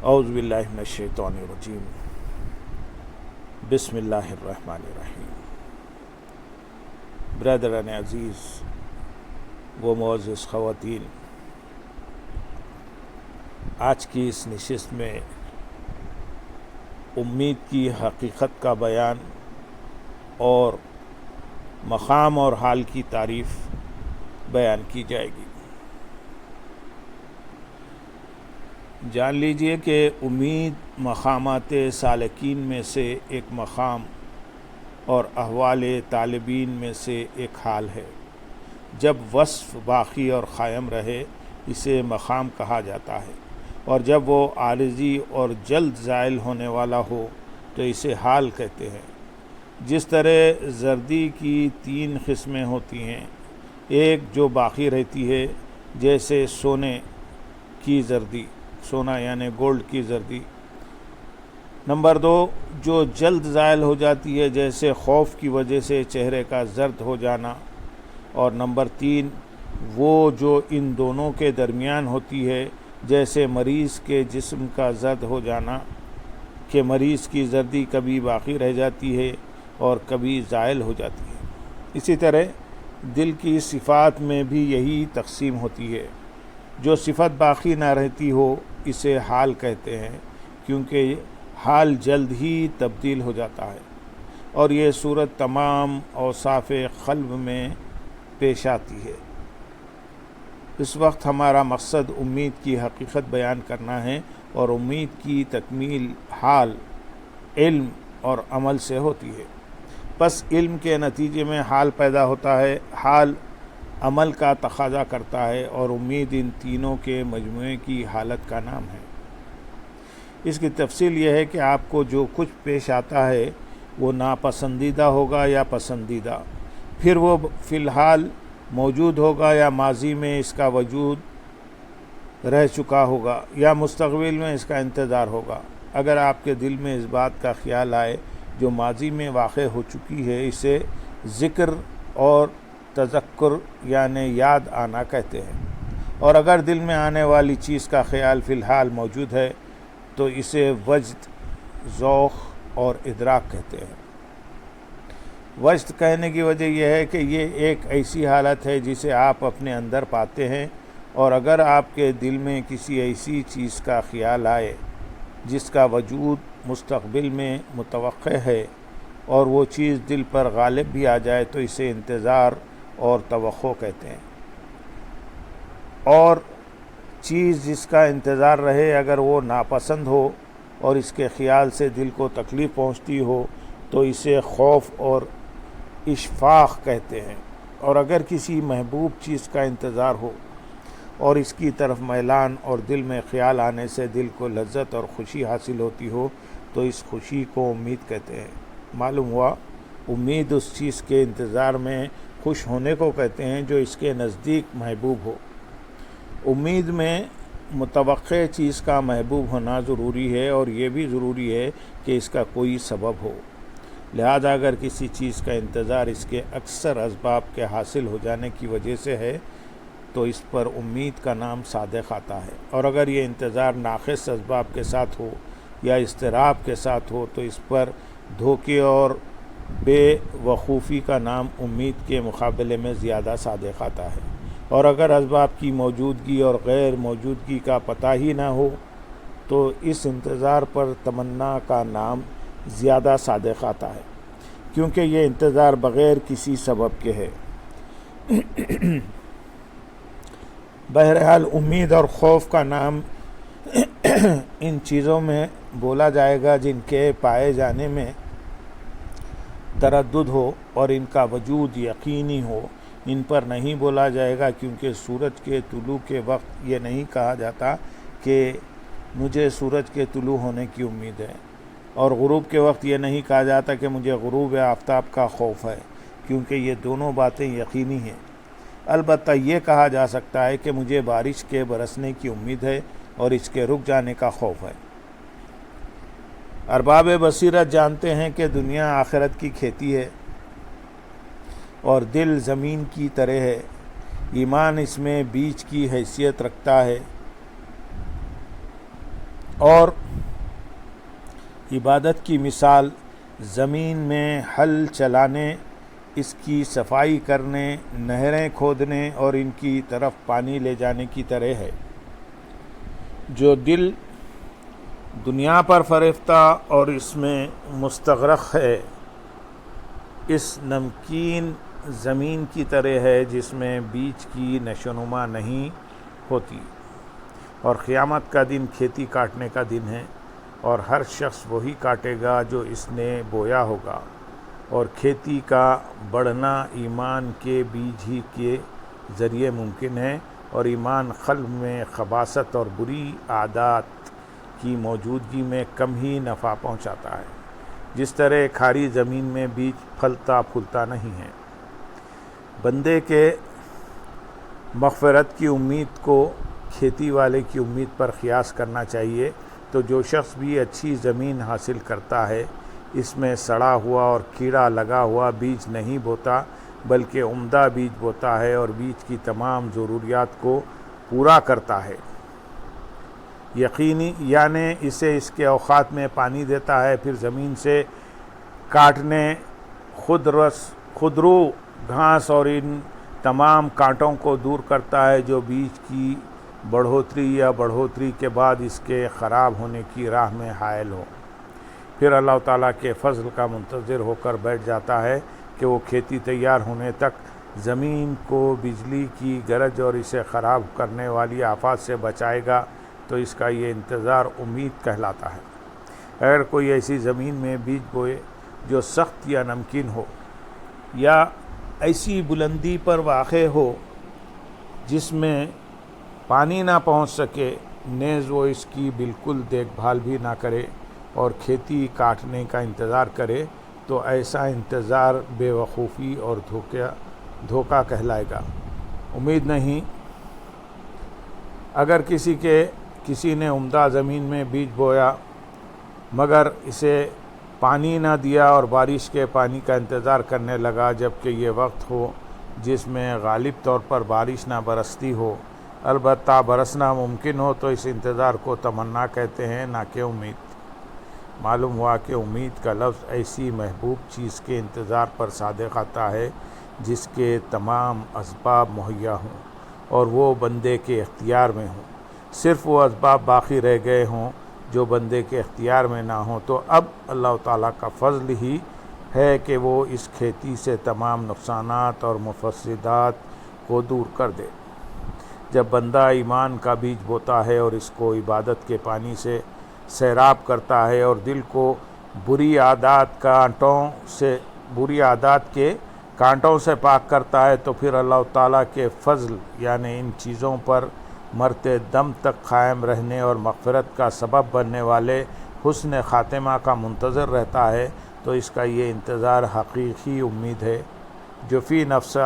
اعوذ باللہ من الشیطان الرجیم بسم اللہ الرحمن الرحیم۔ برادران عزیز و معزز خواتین، آج کی اس نشست میں امید کی حقیقت کا بیان اور مقام اور حال کی تعریف بیان کی جائے گی۔ جان لیجئے کہ امید مقامات سالکین میں سے ایک مقام اور احوال طالبین میں سے ایک حال ہے۔ جب وصف باقی اور قائم رہے اسے مقام کہا جاتا ہے، اور جب وہ عارضی اور جلد زائل ہونے والا ہو تو اسے حال کہتے ہیں۔ جس طرح زردی کی 3 قسمیں ہوتی ہیں، ایک جو باقی رہتی ہے جیسے سونے کی زردی، سونا یعنی گولڈ کی زردی۔ نمبر 2 جو جلد زائل ہو جاتی ہے جیسے خوف کی وجہ سے چہرے کا زرد ہو جانا، اور نمبر 3 وہ جو ان دونوں کے درمیان ہوتی ہے جیسے مریض کے جسم کا زرد ہو جانا، کہ مریض کی زردی کبھی باقی رہ جاتی ہے اور کبھی زائل ہو جاتی ہے۔ اسی طرح دل کی صفات میں بھی یہی تقسیم ہوتی ہے۔ جو صفت باقی نہ رہتی ہو اسے حال کہتے ہیں، کیونکہ حال جلد ہی تبدیل ہو جاتا ہے، اور یہ صورت تمام اوصاف قلب میں پیش آتی ہے۔ اس وقت ہمارا مقصد امید کی حقیقت بیان کرنا ہے، اور امید کی تکمیل حال، علم اور عمل سے ہوتی ہے۔ پس علم کے نتیجے میں حال پیدا ہوتا ہے، حال عمل کا تقاضا کرتا ہے، اور امید ان تینوں کے مجموعے کی حالت کا نام ہے۔ اس کی تفصیل یہ ہے کہ آپ کو جو کچھ پیش آتا ہے وہ ناپسندیدہ ہوگا یا پسندیدہ، پھر وہ فی الحال موجود ہوگا یا ماضی میں اس کا وجود رہ چکا ہوگا یا مستقبل میں اس کا انتظار ہوگا۔ اگر آپ کے دل میں اس بات کا خیال آئے جو ماضی میں واقع ہو چکی ہے، اسے ذکر اور تذکر یعنی یاد آنا کہتے ہیں، اور اگر دل میں آنے والی چیز کا خیال فی الحال موجود ہے تو اسے وجد، ذوق اور ادراک کہتے ہیں۔ وجد کہنے کی وجہ یہ ہے کہ یہ ایک ایسی حالت ہے جسے آپ اپنے اندر پاتے ہیں، اور اگر آپ کے دل میں کسی ایسی چیز کا خیال آئے جس کا وجود مستقبل میں متوقع ہے اور وہ چیز دل پر غالب بھی آ جائے تو اسے انتظار اور توقع کہتے ہیں۔ اور چیز جس کا انتظار رہے اگر وہ ناپسند ہو اور اس کے خیال سے دل کو تکلیف پہنچتی ہو تو اسے خوف اور اشفاق کہتے ہیں، اور اگر کسی محبوب چیز کا انتظار ہو اور اس کی طرف میلان اور دل میں خیال آنے سے دل کو لذت اور خوشی حاصل ہوتی ہو تو اس خوشی کو امید کہتے ہیں۔ معلوم ہوا امید اس چیز کے انتظار میں خوش ہونے کو کہتے ہیں جو اس کے نزدیک محبوب ہو۔ امید میں متوقع چیز کا محبوب ہونا ضروری ہے، اور یہ بھی ضروری ہے کہ اس کا کوئی سبب ہو۔ لہذا اگر کسی چیز کا انتظار اس کے اکثر اسباب کے حاصل ہو جانے کی وجہ سے ہے تو اس پر امید کا نام صادق آتا ہے، اور اگر یہ انتظار ناقص اسباب کے ساتھ ہو یا اضطراب کے ساتھ ہو تو اس پر دھوکے اور بے وقوفی کا نام امید کے مقابلے میں زیادہ صادق آتا ہے، اور اگر اسباب کی موجودگی اور غیر موجودگی کا پتہ ہی نہ ہو تو اس انتظار پر تمنا کا نام زیادہ صادق آتا ہے، کیونکہ یہ انتظار بغیر کسی سبب کے ہے۔ بہرحال امید اور خوف کا نام ان چیزوں میں بولا جائے گا جن کے پائے جانے میں تردد ہو اور ان کا وجود یقینی ہو۔ ان پر نہیں بولا جائے گا، کیونکہ سورج کے طلوع کے وقت یہ نہیں کہا جاتا کہ مجھے سورج کے طلوع ہونے کی امید ہے، اور غروب کے وقت یہ نہیں کہا جاتا کہ مجھے غروب آفتاب کا خوف ہے، کیونکہ یہ دونوں باتیں یقینی ہیں۔ البتہ یہ کہا جا سکتا ہے کہ مجھے بارش کے برسنے کی امید ہے اور اس کے رک جانے کا خوف ہے۔ ارباب بصیرت جانتے ہیں کہ دنیا آخرت کی کھیتی ہے اور دل زمین کی طرح ہے، ایمان اس میں بیج کی حیثیت رکھتا ہے، اور عبادت کی مثال زمین میں ہل چلانے، اس کی صفائی کرنے، نہریں کھودنے اور ان کی طرف پانی لے جانے کی طرح ہے۔ جو دل دنیا پر فریفتہ اور اس میں مستغرق ہے، اس نمکین زمین کی طرح ہے جس میں بیج کی نشوونما نہیں ہوتی، اور قیامت کا دن کھیتی کاٹنے کا دن ہے، اور ہر شخص وہی کاٹے گا جو اس نے بویا ہوگا، اور کھیتی کا بڑھنا ایمان کے بیج ہی کے ذریعے ممکن ہے، اور ایمان قلب میں خباثت اور بری عادات کی موجودگی میں کم ہی نفع پہنچاتا ہے، جس طرح کھاری زمین میں بیج پھلتا پھولتا نہیں ہے۔ بندے کے مغفرت کی امید کو کھیتی والے کی امید پر قیاس کرنا چاہیے، تو جو شخص بھی اچھی زمین حاصل کرتا ہے، اس میں سڑا ہوا اور کیڑا لگا ہوا بیج نہیں بوتا، بلکہ عمدہ بیج بوتا ہے اور بیج کی تمام ضروریات کو پورا کرتا ہے، یقینی یعنی اسے اس کے اوقات میں پانی دیتا ہے، پھر زمین سے کاٹنے، خودرو گھاس اور ان تمام کانٹوں کو دور کرتا ہے جو بیج کی بڑھوتری یا بڑھوتری کے بعد اس کے خراب ہونے کی راہ میں حائل ہو۔ پھر اللہ تعالیٰ کے فضل کا منتظر ہو کر بیٹھ جاتا ہے کہ وہ کھیتی تیار ہونے تک زمین کو بجلی کی گرج اور اسے خراب کرنے والی آفات سے بچائے گا، تو اس کا یہ انتظار امید کہلاتا ہے۔ اگر کوئی ایسی زمین میں بیج بوئے جو سخت یا نمکین ہو، یا ایسی بلندی پر واقع ہو جس میں پانی نہ پہنچ سکے، نیز وہ اس کی بالکل دیکھ بھال بھی نہ کرے اور کھیتی کاٹنے کا انتظار کرے، تو ایسا انتظار بے وقوفی اور دھوکہ کہلائے گا۔ امید نہیں۔ اگر کسی نے عمدہ زمین میں بیج بویا مگر اسے پانی نہ دیا اور بارش کے پانی کا انتظار کرنے لگا، جبکہ یہ وقت ہو جس میں غالب طور پر بارش نہ برستی ہو، البتہ برسنا ممکن ہو، تو اس انتظار کو تمنا کہتے ہیں، نہ کہ امید۔ معلوم ہوا کہ امید کا لفظ ایسی محبوب چیز کے انتظار پر صادق آتا ہے جس کے تمام اسباب مہیا ہوں اور وہ بندے کے اختیار میں ہوں، صرف وہ اسباب باقی رہ گئے ہوں جو بندے کے اختیار میں نہ ہوں، تو اب اللہ تعالیٰ کا فضل ہی ہے کہ وہ اس کھیتی سے تمام نقصانات اور مفسدات کو دور کر دے۔ جب بندہ ایمان کا بیج بوتا ہے اور اس کو عبادت کے پانی سے سیراب کرتا ہے اور دل کو بری عادات کے کانٹوں سے پاک کرتا ہے، تو پھر اللہ تعالیٰ کے فضل یعنی ان چیزوں پر مرتے دم تک قائم رہنے اور مغفرت کا سبب بننے والے حسن خاتمہ کا منتظر رہتا ہے، تو اس کا یہ انتظار حقیقی امید ہے جو فی نفس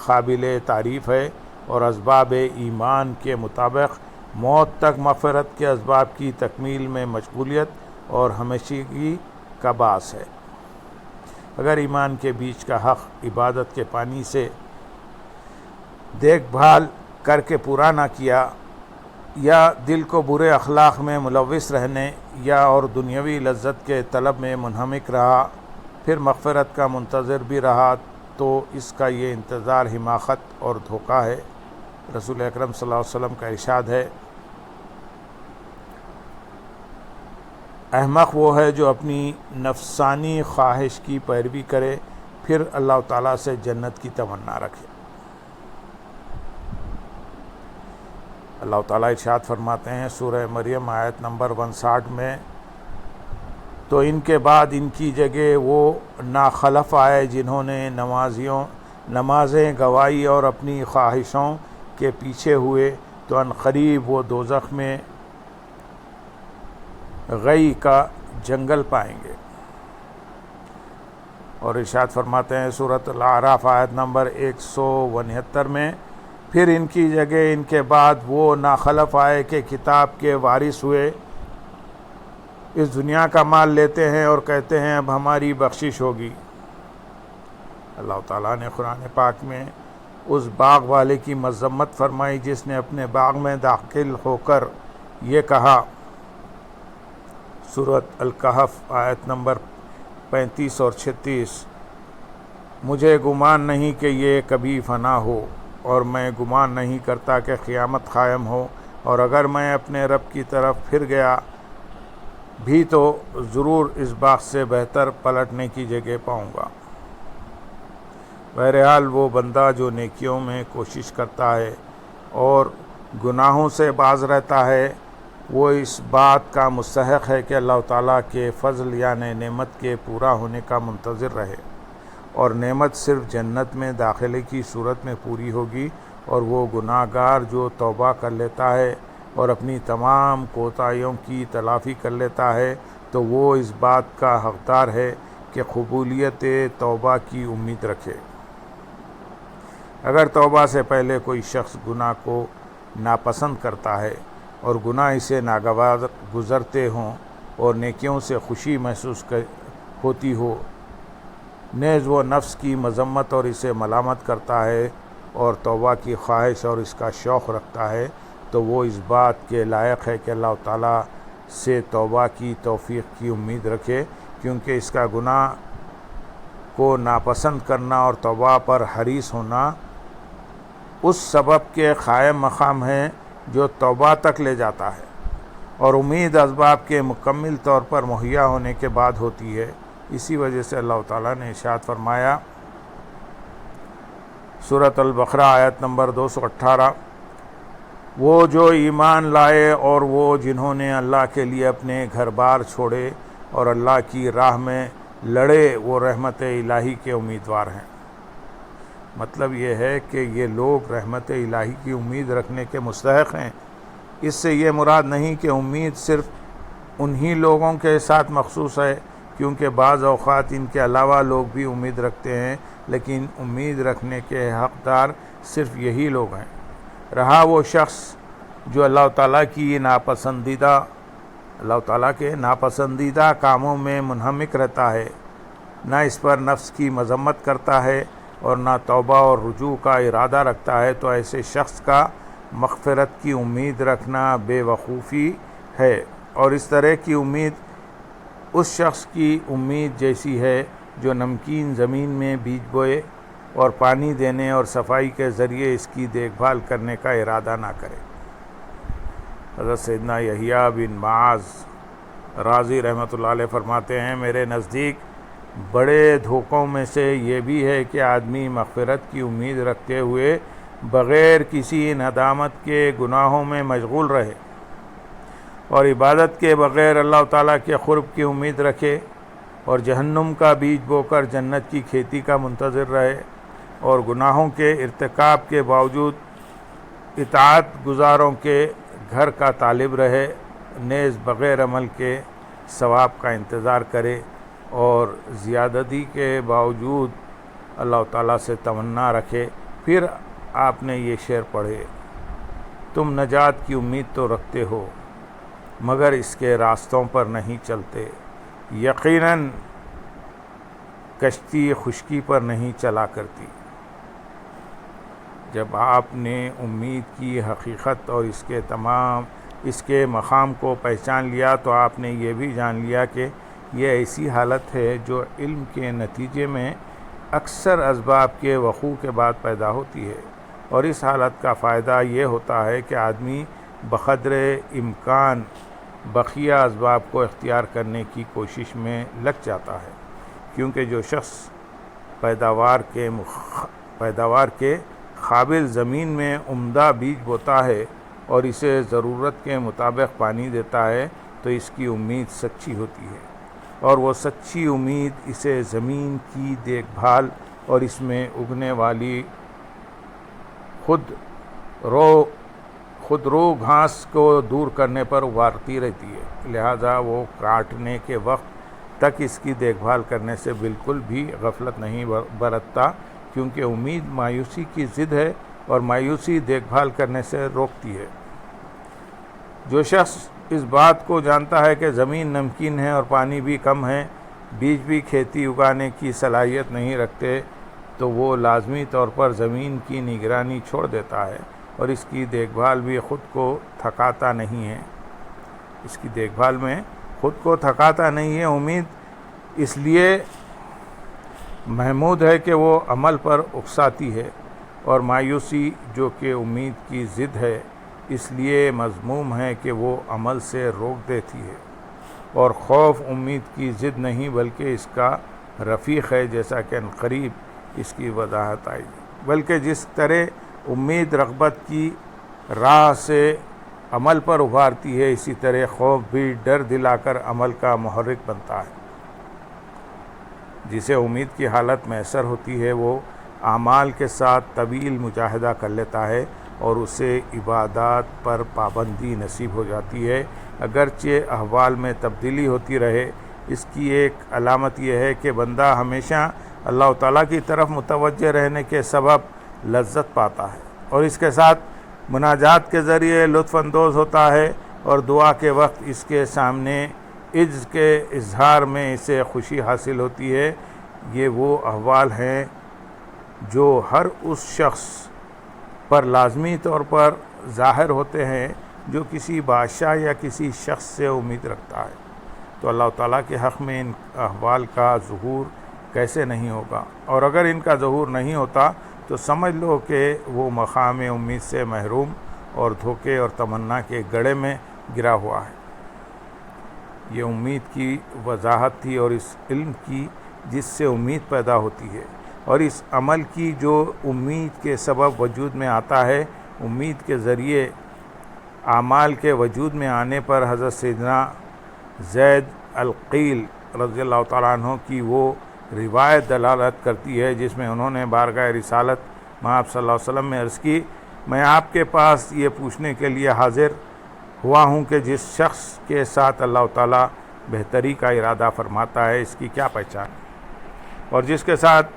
قابل تعریف ہے، اور اسباب ایمان کے مطابق موت تک مغفرت کے اسباب کی تکمیل میں مشغولیت اور ہمیشگی کا باعث ہے۔ اگر ایمان کے بیج کا حق عبادت کے پانی سے دیکھ بھال کر کے پورا نہ کیا، یا دل کو برے اخلاق میں ملوث رہنے یا اور دنیاوی لذت کے طلب میں منہمک رہا، پھر مغفرت کا منتظر بھی رہا، تو اس کا یہ انتظار حماقت اور دھوکہ ہے۔ رسول اکرم صلی اللہ علیہ وسلم کا ارشاد ہے، احمق وہ ہے جو اپنی نفسانی خواہش کی پیروی کرے، پھر اللہ تعالیٰ سے جنت کی تمنا رکھے۔ اللہ تعالیٰ ارشاد فرماتے ہیں سورہ مریم آیت نمبر 59 میں، تو ان کے بعد ان کی جگہ وہ ناخلف آئے جنہوں نے نمازیں گوائی اور اپنی خواہشوں کے پیچھے ہوئے، تو ان قریب وہ دوزخ میں غی کا جنگل پائیں گے۔ اور ارشاد فرماتے ہیں سورۃ الاعراف آیت نمبر 169 میں، پھر ان کی جگہ ان کے بعد وہ ناخلف آئے کہ کتاب کے وارث ہوئے، اس دنیا کا مال لیتے ہیں اور کہتے ہیں اب ہماری بخشش ہوگی۔ اللہ تعالیٰ نے قرآن پاک میں اس باغ والے کی مذمت فرمائی جس نے اپنے باغ میں داخل ہو کر یہ کہا، سورۃ الکہف آیت نمبر 35 اور 36۔ مجھے گمان نہیں کہ یہ کبھی فنا ہو، اور میں گمان نہیں کرتا کہ قیامت قائم ہو، اور اگر میں اپنے رب کی طرف پھر گیا بھی تو ضرور اس باغ سے بہتر پلٹنے کی جگہ پاؤں گا۔ بہرحال وہ بندہ جو نیکیوں میں کوشش کرتا ہے اور گناہوں سے باز رہتا ہے، وہ اس بات کا مستحق ہے کہ اللہ تعالیٰ کے فضل یعنی نعمت کے پورا ہونے کا منتظر رہے، اور نعمت صرف جنت میں داخلے کی صورت میں پوری ہوگی، اور وہ گناہ گار جو توبہ کر لیتا ہے اور اپنی تمام کوتاہیوں کی تلافی کر لیتا ہے تو وہ اس بات کا حقدار ہے کہ قبولیت توبہ کی امید رکھے۔ اگر توبہ سے پہلے کوئی شخص گناہ کو ناپسند کرتا ہے اور گناہ اسے ناگوار گزرتے ہوں اور نیکیوں سے خوشی محسوس ہوتی ہو، نیز وہ نفس کی مذمت اور اسے ملامت کرتا ہے اور توبہ کی خواہش اور اس کا شوق رکھتا ہے، تو وہ اس بات کے لائق ہے کہ اللہ تعالیٰ سے توبہ کی توفیق کی امید رکھے، کیونکہ اس کا گناہ کو ناپسند کرنا اور توبہ پر حریص ہونا اس سبب کے قائم مقام ہے جو توبہ تک لے جاتا ہے، اور امید اسباب کے مکمل طور پر مہیا ہونے کے بعد ہوتی ہے۔ اسی وجہ سے اللہ تعالیٰ نے ارشاد فرمایا سورۃ البقرہ آیت نمبر 218، وہ جو ایمان لائے اور وہ جنہوں نے اللہ کے لیے اپنے گھر بار چھوڑے اور اللہ کی راہ میں لڑے، وہ رحمت الہی کے امیدوار ہیں۔ مطلب یہ ہے کہ یہ لوگ رحمت الہی کی امید رکھنے کے مستحق ہیں۔ اس سے یہ مراد نہیں کہ امید صرف انہی لوگوں کے ساتھ مخصوص ہے، کیونکہ بعض اوقات ان کے علاوہ لوگ بھی امید رکھتے ہیں، لیکن امید رکھنے کے حقدار صرف یہی لوگ ہیں۔ رہا وہ شخص جو اللہ تعالیٰ کے ناپسندیدہ کاموں میں منہمک رہتا ہے، نہ اس پر نفس کی مذمت کرتا ہے اور نہ توبہ اور رجوع کا ارادہ رکھتا ہے، تو ایسے شخص کا مغفرت کی امید رکھنا بے وقوفی ہے، اور اس طرح کی امید اس شخص کی امید جیسی ہے جو نمکین زمین میں بیج بوئے اور پانی دینے اور صفائی کے ذریعے اس کی دیکھ بھال کرنے کا ارادہ نہ کرے۔ حضرت سیدنا یحییٰ بن معاذ رازی رحمۃ اللہ علیہ فرماتے ہیں، میرے نزدیک بڑے دھوکوں میں سے یہ بھی ہے کہ آدمی مغفرت کی امید رکھتے ہوئے بغیر کسی ندامت کے گناہوں میں مشغول رہے، اور عبادت کے بغیر اللہ تعالیٰ کے قرب کی امید رکھے، اور جہنم کا بیج بو کر جنت کی کھیتی کا منتظر رہے، اور گناہوں کے ارتکاب کے باوجود اطاعت گزاروں کے گھر کا طالب رہے، نیز بغیر عمل کے ثواب کا انتظار کرے، اور زیادتی کے باوجود اللہ تعالیٰ سے تمنا رکھے۔ پھر آپ نے یہ شعر پڑھے، تم نجات کی امید تو رکھتے ہو مگر اس کے راستوں پر نہیں چلتے، یقیناً کشتی خشکی پر نہیں چلا کرتی۔ جب آپ نے امید کی حقیقت اور اس کے مقام کو پہچان لیا تو آپ نے یہ بھی جان لیا کہ یہ ایسی حالت ہے جو علم کے نتیجے میں اکثر اسباب کے وقوع کے بعد پیدا ہوتی ہے، اور اس حالت کا فائدہ یہ ہوتا ہے کہ آدمی بقدر امکان بقیہ اسباب کو اختیار کرنے کی کوشش میں لگ جاتا ہے، کیونکہ جو شخص پیداوار کے قابل زمین میں عمدہ بیج بوتا ہے اور اسے ضرورت کے مطابق پانی دیتا ہے تو اس کی امید سچی ہوتی ہے، اور وہ سچی امید اسے زمین کی دیکھ بھال اور اس میں اگنے والی خود رو گھاس کو دور کرنے پر ابھارتی رہتی ہے، لہذا وہ کاٹنے کے وقت تک اس کی دیکھ بھال کرنے سے بالکل بھی غفلت نہیں برتتا، کیونکہ امید مایوسی کی ضد ہے اور مایوسی دیکھ بھال کرنے سے روکتی ہے۔ جو شخص اس بات کو جانتا ہے کہ زمین نمکین ہے اور پانی بھی کم ہے، بیج بھی کھیتی اگانے کی صلاحیت نہیں رکھتے، تو وہ لازمی طور پر زمین کی نگرانی چھوڑ دیتا ہے، اور اس کی دیکھ بھال بھی خود کو تھکاتا نہیں ہے، اس کی دیکھ بھال میں خود کو تھکاتا نہیں ہے۔ امید اس لیے محمود ہے کہ وہ عمل پر اکساتی ہے، اور مایوسی جو کہ امید کی ضد ہے اس لیے مذموم ہے کہ وہ عمل سے روک دیتی ہے، اور خوف امید کی ضد نہیں بلکہ اس کا رفیق ہے، جیسا کہ عنقریب اس کی وضاحت آئے گی۔ بلکہ جس طرح امید رغبت کی راہ سے عمل پر ابھارتی ہے، اسی طرح خوف بھی ڈر دلا کر عمل کا محرک بنتا ہے۔ جسے امید کی حالت میسر ہوتی ہے وہ اعمال کے ساتھ طویل مجاہدہ کر لیتا ہے اور اسے عبادات پر پابندی نصیب ہو جاتی ہے، اگرچہ احوال میں تبدیلی ہوتی رہے۔ اس کی ایک علامت یہ ہے کہ بندہ ہمیشہ اللہ تعالیٰ کی طرف متوجہ رہنے کے سبب لذت پاتا ہے، اور اس کے ساتھ مناجات کے ذریعے لطف اندوز ہوتا ہے، اور دعا کے وقت اس کے سامنے عجز کے اظہار میں اسے خوشی حاصل ہوتی ہے۔ یہ وہ احوال ہیں جو ہر اس شخص پر لازمی طور پر ظاہر ہوتے ہیں جو کسی بادشاہ یا کسی شخص سے امید رکھتا ہے۔ تو اللہ تعالیٰ کے حق میں ان احوال کا ظہور کیسے نہیں ہوگا؟ اور اگر ان کا ظہور نہیں ہوتا تو سمجھ لو کہ وہ مقام امید سے محروم اور دھوکے اور تمنا کے گڑھے میں گرا ہوا ہے۔ یہ امید کی وضاحت تھی، اور اس علم کی جس سے امید پیدا ہوتی ہے، اور اس عمل کی جو امید کے سبب وجود میں آتا ہے۔ امید کے ذریعے اعمال کے وجود میں آنے پر حضرت سیدنا زید القیل رضی اللہ تعالیٰ عنہ کی وہ روایت دلالت کرتی ہے جس میں انہوں نے بارگاہ رسالت مآب صلی اللہ علیہ وسلم میں عرض کی، میں آپ کے پاس یہ پوچھنے کے لیے حاضر ہوا ہوں کہ جس شخص کے ساتھ اللہ تعالیٰ بہتری کا ارادہ فرماتا ہے اس کی کیا پہچان ہے، اور جس کے ساتھ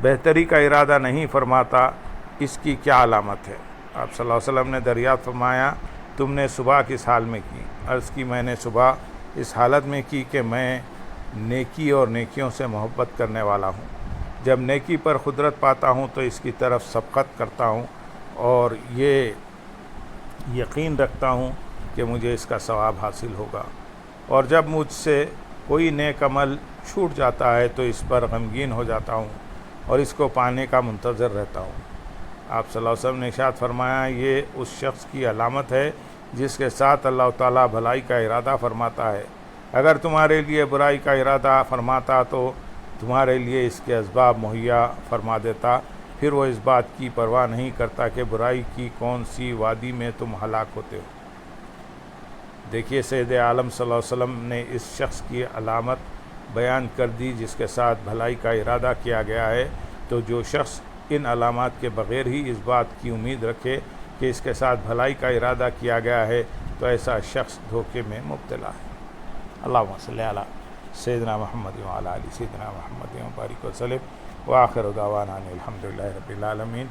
بہتری کا ارادہ نہیں فرماتا اس کی کیا علامت ہے؟ آپ صلی اللہ علیہ وسلم نے دریافت فرمایا، تم نے صبح کس حال میں کی؟ عرض کی، میں نے صبح اس حالت میں کی کہ میں نیکی اور نیکیوں سے محبت کرنے والا ہوں۔ جب نیکی پر قدرت پاتا ہوں تو اس کی طرف سبقت کرتا ہوں، اور یہ یقین رکھتا ہوں کہ مجھے اس کا ثواب حاصل ہوگا، اور جب مجھ سے کوئی نیک عمل چھوٹ جاتا ہے تو اس پر غمگین ہو جاتا ہوں اور اس کو پانے کا منتظر رہتا ہوں۔ آپ صلی اللہ علیہ وسلم نے ارشاد فرمایا، یہ اس شخص کی علامت ہے جس کے ساتھ اللہ تعالیٰ بھلائی کا ارادہ فرماتا ہے۔ اگر تمہارے لیے برائی کا ارادہ فرماتا تو تمہارے لیے اس کے اسباب مہیا فرما دیتا، پھر وہ اس بات کی پرواہ نہیں کرتا کہ برائی کی کون سی وادی میں تم ہلاک ہوتے ہو۔ دیکھیے سید عالم صلی اللہ علیہ وسلم نے اس شخص کی علامت بیان کر دی جس کے ساتھ بھلائی کا ارادہ کیا گیا ہے۔ تو جو شخص ان علامات کے بغیر ہی اس بات کی امید رکھے کہ اس کے ساتھ بھلائی کا ارادہ کیا گیا ہے تو ایسا شخص دھوکے میں مبتلا ہے۔ اللہم صلی علی سیدنا محمد وعلی آل سیدنا محمد وبارک وسلم، وآخر دعوانا ان الحمدللہ رب العالمین۔